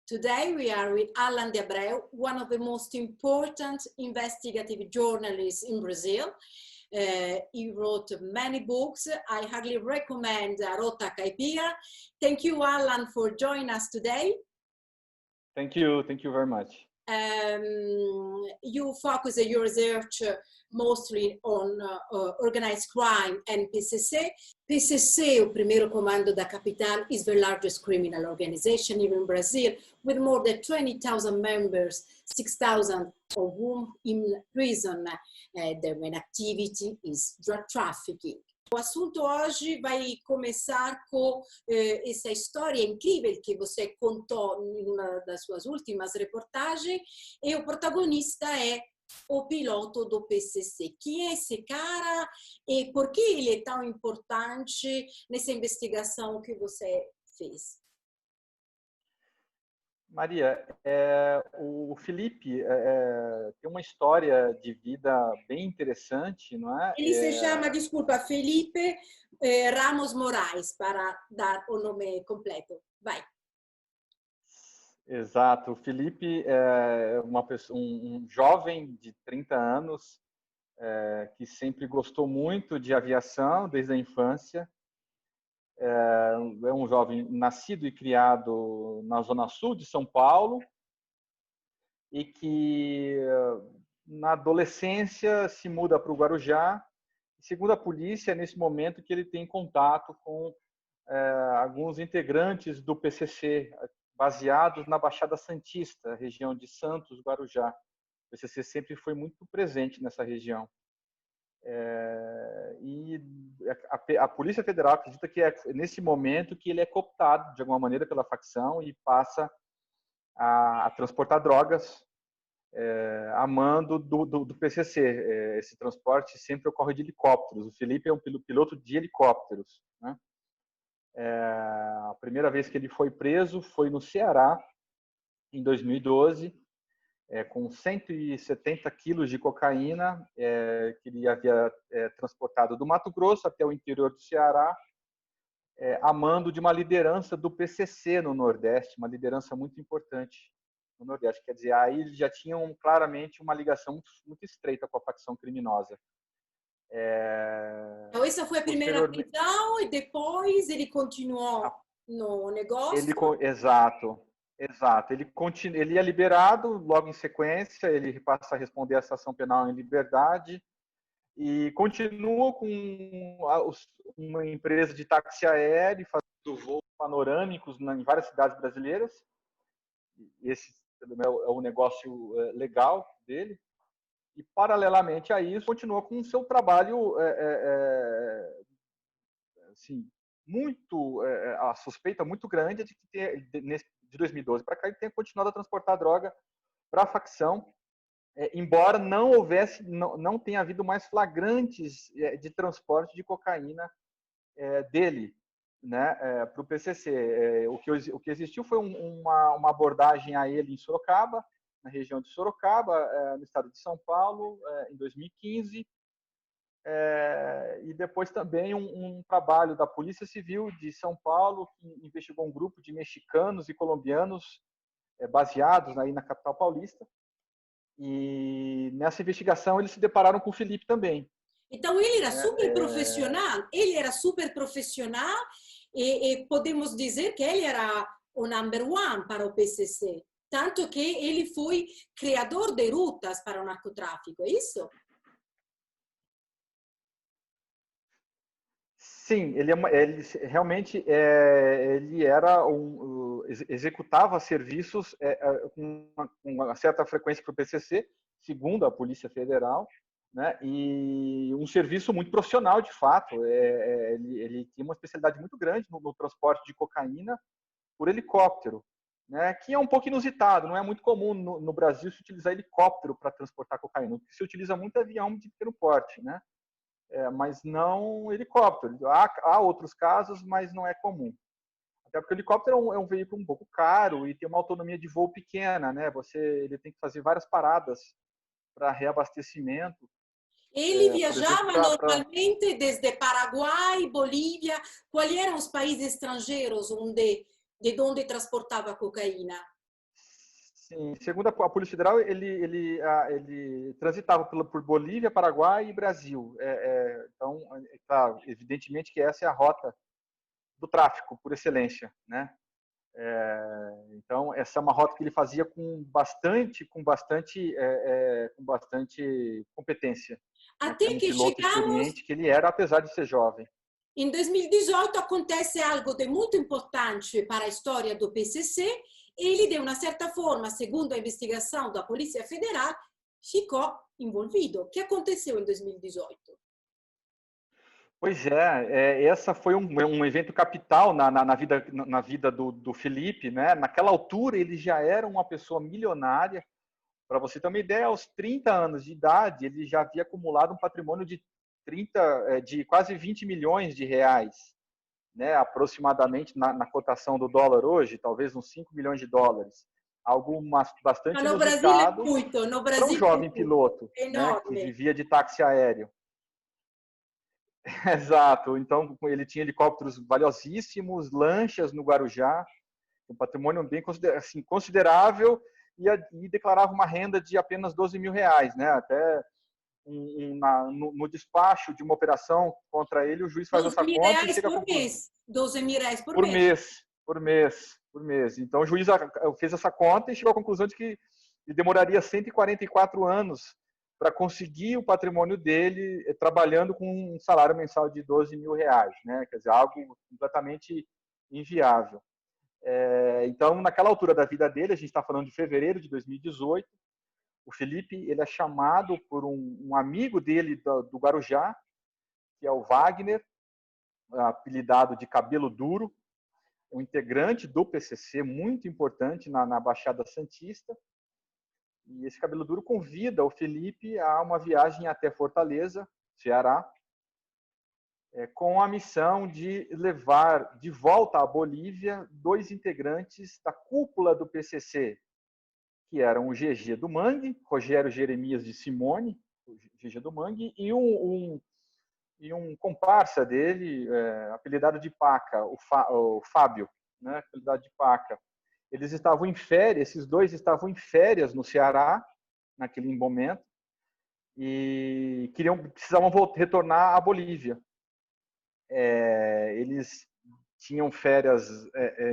Today we are with Alan de Abreu, one of the most important investigative journalists in Brazil. He wrote many books. I highly recommend Rota Caipira. Thank you, Alan, for joining us today. Thank you very much. You focus your research mostly on organized crime and PCC. PCC, o primeiro comando da capital, is the largest criminal organization here in Brazil, with more than 20,000 members, 6,000 of whom in prison. Their main activity is drug trafficking. O assunto hoje vai começar com essa história incrível que você contou em uma das suas últimas reportagens, e o protagonista é o piloto do PCC. Quem é esse cara e por que ele é tão importante nessa investigação que você fez? Maria, o Felipe tem uma história de vida bem interessante, não é? Ele se chama, desculpa, Felipe Ramos Moraes, para dar o nome completo. Vai. Exato. O Felipe é um jovem de 30 anos que sempre gostou muito de aviação desde a infância. É um jovem nascido e criado na Zona Sul de São Paulo e que, na adolescência, se muda para o Guarujá. Segundo a polícia, é nesse momento que ele tem contato com alguns integrantes do PCC, baseados na Baixada Santista, região de Santos, Guarujá. O PCC sempre foi muito presente nessa região. E a Polícia Federal acredita que é nesse momento que ele é cooptado de alguma maneira pela facção e passa a transportar drogas a mando do PCC. Esse transporte sempre ocorre de helicópteros. O Felipe é um piloto de helicópteros, né? A primeira vez que ele foi preso foi no Ceará, em 2012, com 170 quilos de cocaína, que ele havia transportado do Mato Grosso até o interior do Ceará, a mando de uma liderança do PCC no Nordeste, uma liderança muito importante no Nordeste. Quer dizer, aí eles já tinham claramente uma ligação muito estreita com a facção criminosa. Então, essa foi a primeira prisão e depois ele continuou no negócio? Exato. Ele é liberado logo em sequência, ele passa a responder a essa ação penal em liberdade e continua com uma empresa de táxi aéreo, fazendo voos panorâmicos em várias cidades brasileiras. Esse é o negócio legal dele. E, paralelamente a isso, continua com o seu trabalho assim, a suspeita muito grande é de que de 2012 para cá ele tenha continuado a transportar droga para a facção, embora não tenha havido mais flagrantes de transporte de cocaína dele, né, para o PCC. O que existiu foi uma abordagem a ele em Sorocaba, na região de Sorocaba, no estado de São Paulo, em 2015. E depois também um trabalho da Polícia Civil de São Paulo, que investigou um grupo de mexicanos e colombianos baseados aí na capital paulista. E nessa investigação eles se depararam com o Felipe também. Então ele era super profissional, e podemos dizer que ele era o number one para o PCC, tanto que ele foi criador de rutas para o narcotráfico, é isso? Sim, ele realmente ele executava serviços com uma certa frequência para o PCC, segundo a Polícia Federal, né? E um serviço muito profissional, de fato. Ele tinha uma especialidade muito grande no transporte de cocaína por helicóptero, né? Que é um pouco inusitado. Não é muito comum no Brasil se utilizar helicóptero para transportar cocaína. Se utiliza muito avião de pequeno porte, né? Mas não helicóptero. Há outros casos, mas não é comum. Até porque o helicóptero é um veículo um pouco caro e tem uma autonomia de voo pequena, né? Ele tem que fazer várias paradas para reabastecimento. Ele viajava normalmente desde Paraguai, Bolívia. Quais eram os países estrangeiros de onde transportava cocaína? Sim, segundo a Polícia Federal, ele transitava por Bolívia, Paraguai e Brasil. Então, claro, evidentemente que essa é a rota do tráfico por excelência, né? Então, essa é uma rota que ele fazia com bastante competência, né? Até Como que piloto chegamos experiente que ele era, apesar de ser jovem. em 2018, acontece algo de muito importante para a história do PCC. Ele, de uma certa forma, segundo a investigação da Polícia Federal, ficou envolvido. O que aconteceu em 2018? Pois essa foi um evento capital na vida do Felipe, né? Naquela altura ele já era uma pessoa milionária. Para você ter uma ideia, aos 30 anos de idade ele já havia acumulado um patrimônio de quase 20 milhões de reais, né? Aproximadamente na cotação do dólar hoje, talvez uns 5 milhões de dólares. Algo bastante No Brasil é inusitado muito, no para um Brasil é jovem muito, piloto, é né? Que enorme. vivia de táxi aéreo. Exato. Então, ele tinha helicópteros valiosíssimos, lanchas no Guarujá, um patrimônio bem considerável, e declarava uma renda de apenas 12 mil reais. Né? Até no despacho de uma operação contra ele, o juiz faz 12 essa mil conta e reais chega à por conclusão. mês. 12 mil reais por Por mês. mês, por mês, por mês. Então, o juiz fez essa conta e chegou à conclusão de que ele demoraria 144 anos para conseguir o patrimônio dele trabalhando com um salário mensal de 12 mil reais, né? Quer dizer, algo completamente inviável. Então, naquela altura da vida dele, a gente está falando de fevereiro de 2018, o Felipe ele é chamado por um amigo dele do Guarujá, que é o Wagner, apelidado de Cabelo Duro, um integrante do PCC muito importante na Baixada Santista. E esse Cabelo Duro convida o Felipe a uma viagem até Fortaleza, Ceará, com a missão de levar de volta à Bolívia 2 integrantes da cúpula do PCC, que eram o GG do Mangue, Rogério Jeremias de Simone, o GG do Mangue, e um comparsa dele, apelidado de Paca, o Fábio, né, apelidado de Paca. Eles estavam em férias, esses dois estavam em férias no Ceará, naquele momento, e precisavam retornar à Bolívia. Eles tinham férias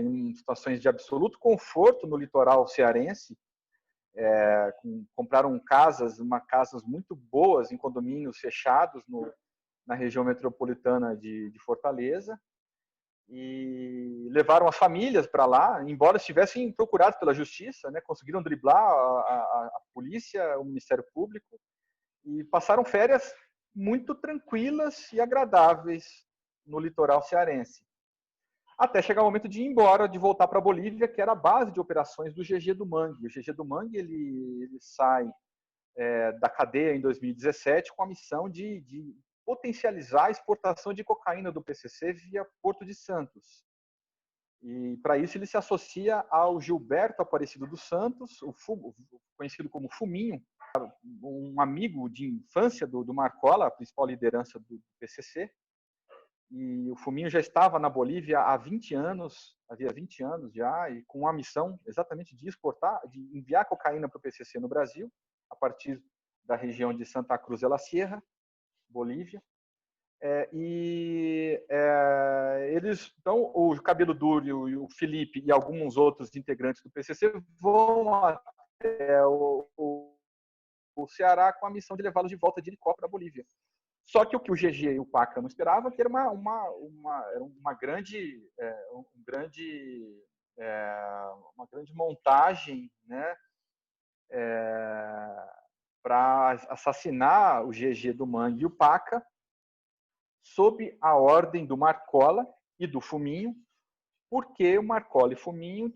em situações de absoluto conforto no litoral cearense, compraram casas muito boas em condomínios fechados na região metropolitana de Fortaleza, e levaram as famílias para lá, embora estivessem procurados pela justiça, né? Conseguiram driblar a polícia, o Ministério Público, e passaram férias muito tranquilas e agradáveis no litoral cearense. Até chegar o momento de ir embora, de voltar para a Bolívia, que era a base de operações do GG do Mangue. O GG do Mangue ele sai da cadeia em 2017 com a missão de potencializar a exportação de cocaína do PCC via Porto de Santos. E para isso ele se associa ao Gilberto Aparecido dos Santos, conhecido como Fuminho, um amigo de infância do Marcola, a principal liderança do PCC. E o Fuminho já estava na Bolívia há 20 anos, havia 20 anos já, e com a missão exatamente de exportar, de enviar cocaína para o PCC no Brasil, a partir da região de Santa Cruz de la Sierra, Bolívia. Eles, então, o Cabelo Duro e o Felipe e alguns outros integrantes do PCC vão até o Ceará com a missão de levá-los de volta de helicóptero à Bolívia. Só que o GG e o Paca não esperavam que era uma grande montagem, né, para assassinar o GG do Mangue e o Paca, sob a ordem do Marcola e do Fuminho, porque o Marcola e Fuminho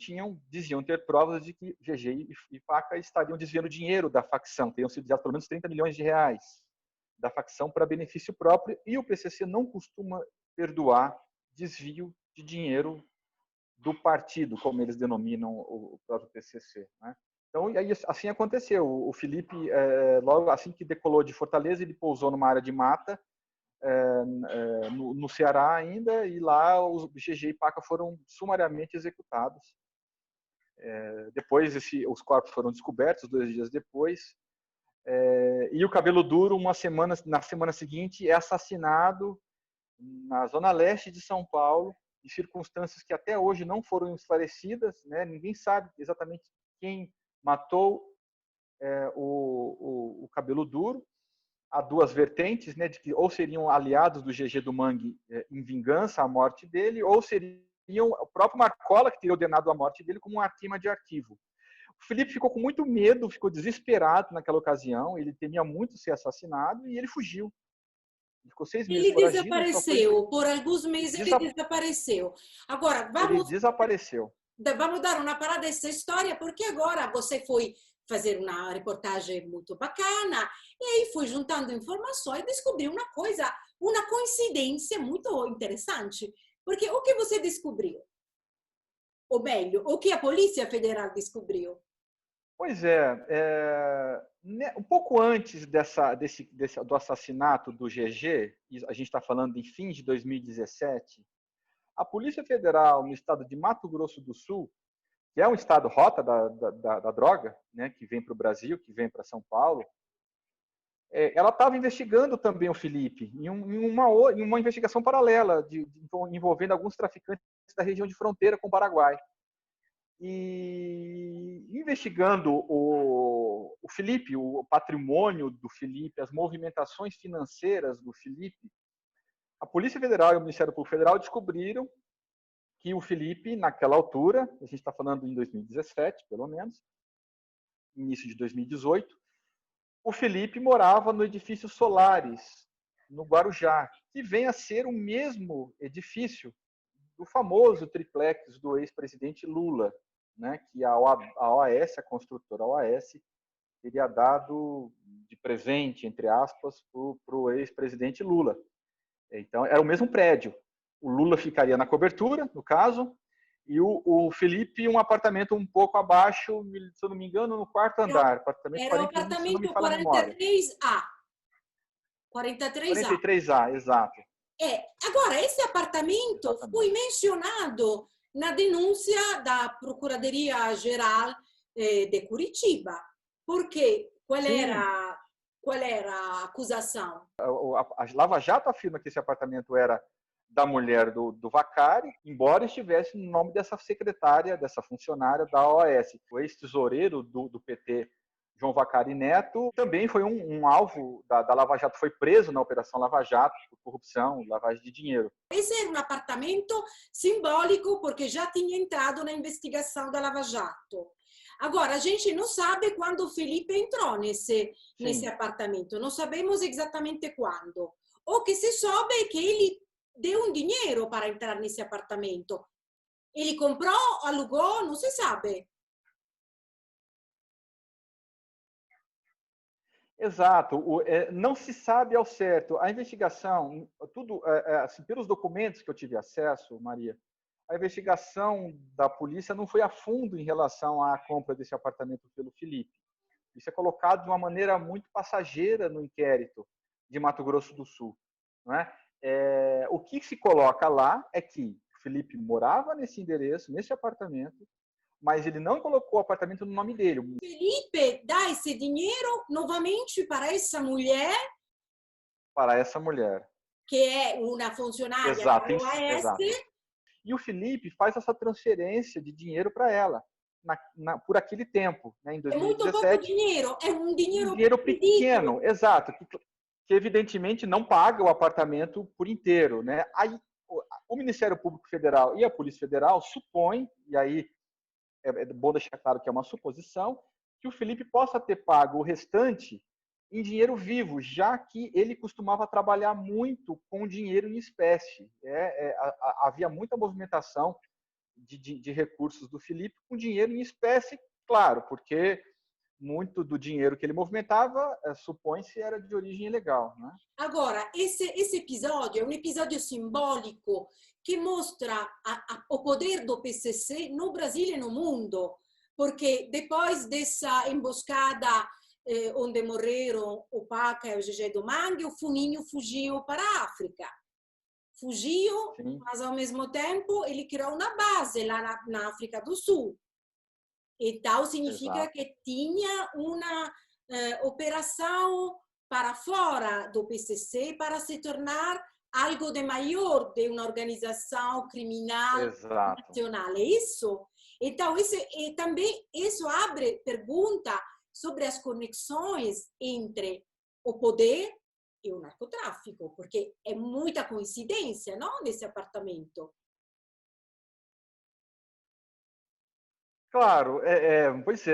diziam ter provas de que GG e Paca estariam desviando dinheiro da facção, teriam sido desviados pelo menos 30 milhões de reais da facção para benefício próprio, e o PCC não costuma perdoar desvio de dinheiro do partido, como eles denominam o próprio PCC, né? Então, aí, assim aconteceu. O Felipe, logo assim que decolou de Fortaleza, ele pousou numa área de mata, no Ceará ainda, e lá os GG e Paca foram sumariamente executados. Depois os corpos foram descobertos 2 dias depois. E o Cabelo Duro, na semana seguinte, é assassinado na zona leste de São Paulo, em circunstâncias que até hoje não foram esclarecidas, né? Ninguém sabe exatamente quem matou o Cabelo Duro. Há duas vertentes, né, de que ou seriam aliados do GG do Mangue em vingança à morte dele, ou seriam o próprio Marcola que teria ordenado a morte dele como uma queima de arquivo. O Felipe ficou com muito medo, ficou desesperado naquela ocasião, ele temia muito ser assassinado e ele fugiu. Ele ficou 6 meses Ele foragido. desapareceu, por alguns meses ele desapareceu. Agora, ele desapareceu. Vamos dar uma parada nessa história, porque agora você foi fazer uma reportagem muito bacana e aí foi juntando informações e descobriu uma coisa, uma coincidência muito interessante. Porque o que você descobriu? Ou melhor, o que a Polícia Federal descobriu? Pois um pouco antes do assassinato do GG, a gente está falando em fim de 2017, a Polícia Federal no estado de Mato Grosso do Sul, que é um estado rota da droga, né, que vem para o Brasil, que vem para São Paulo, ela estava investigando também o Felipe em uma investigação paralela envolvendo alguns traficantes da região de fronteira com o Paraguai. E investigando o Felipe, o patrimônio do Felipe, as movimentações financeiras do Felipe, a Polícia Federal e o Ministério Público Federal descobriram que o Felipe, naquela altura, a gente está falando em 2017, pelo menos, início de 2018, o Felipe morava no edifício Solares, no Guarujá, que vem a ser o mesmo edifício do famoso triplex do ex-presidente Lula, né, que a OAS, a construtora OAS, teria dado de presente, entre aspas, para o ex-presidente Lula. Então, era o mesmo prédio. O Lula ficaria na cobertura, no caso, e o Felipe um apartamento um pouco abaixo, se eu não me engano, no quarto andar. Era o 41, se não me apartamento falha a memória. 43A. 43A. 43A, exato. Agora, esse apartamento Exatamente. foi mencionado na denúncia da Procuradoria-Geral de Curitiba. Porque qual era a acusação? A Lava Jato afirma que esse apartamento era da mulher do Vacari, embora estivesse no nome dessa secretária, dessa funcionária da OAS. O ex-tesoureiro do PT, João Vacari Neto, também foi um alvo da Lava Jato, foi preso na Operação Lava Jato por corrupção, lavagem de dinheiro. Esse era um apartamento simbólico porque já tinha entrado na investigação da Lava Jato. Agora, a gente não sabe quando o Felipe entrou nesse apartamento, não sabemos exatamente quando. O que se soube é que ele deu um dinheiro para entrar nesse apartamento. Ele comprou, alugou, não se sabe. Exato, não se sabe ao certo. A investigação, tudo, assim, pelos documentos que eu tive acesso, Maria, a investigação da polícia não foi a fundo em relação à compra desse apartamento pelo Felipe. Isso é colocado de uma maneira muito passageira no inquérito de Mato Grosso do Sul. Não é? O que se coloca lá é que o Felipe morava nesse endereço, nesse apartamento, mas ele não colocou o apartamento no nome dele. Felipe dá esse dinheiro novamente para essa mulher. Para essa mulher. Que é uma funcionária da OAS. Exato. E o Felipe faz essa transferência de dinheiro para ela, por aquele tempo, né, em 2017. É muito pouco dinheiro, é um dinheiro pequeno, exato, que evidentemente não paga o apartamento por inteiro, né? Aí o Ministério Público Federal e a Polícia Federal supõem, e aí é bom deixar claro que é uma suposição, que o Felipe possa ter pago o restante em dinheiro vivo, já que ele costumava trabalhar muito com dinheiro em espécie. Havia muita movimentação de recursos do Felipe com dinheiro em espécie, claro, porque muito do dinheiro que ele movimentava, supõe-se, era de origem ilegal. Né? Agora, esse episódio é um episódio simbólico que mostra o poder do PCC no Brasil e no mundo, porque depois dessa emboscada onde morreram o Paca e o GG do Mangue, o Funinho fugiu para a África. Fugiu, mas ao mesmo tempo ele criou uma base lá na África do Sul. E tal significa exato, que tinha uma operação para fora do PCC para se tornar algo de maior, de uma organização criminal exato. nacional. É isso? Então, isso, e também isso abre pergunta sobre as conexões entre o poder e o narcotráfico, porque é muita coincidência, não, nesse apartamento. Claro, pois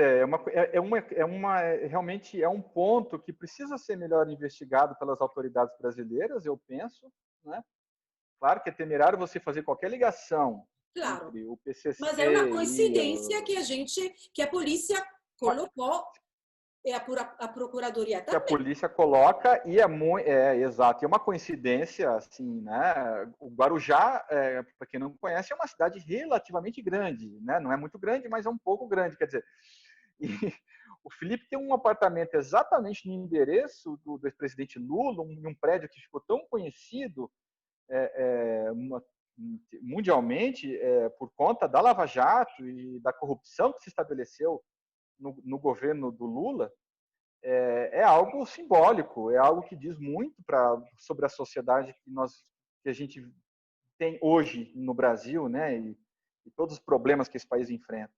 realmente é um ponto que precisa ser melhor investigado pelas autoridades brasileiras, eu penso, né? Claro que é temerário você fazer qualquer ligação Claro, entre o mas é uma PCC e coincidência que a polícia colocou e a procuradoria que a também. polícia coloca e exato, é uma coincidência assim, né? O Guarujá, para quem não conhece, é uma cidade relativamente grande, né? Não é muito grande, mas é um pouco grande, quer dizer. E o Felipe tem um apartamento exatamente no endereço do ex-presidente Lula, um prédio que ficou tão conhecido mundialmente por conta da Lava Jato e da corrupção que se estabeleceu no governo do Lula. É algo simbólico, é algo que diz muito sobre a sociedade que a gente tem hoje no Brasil, né? E todos os problemas que esse país enfrenta.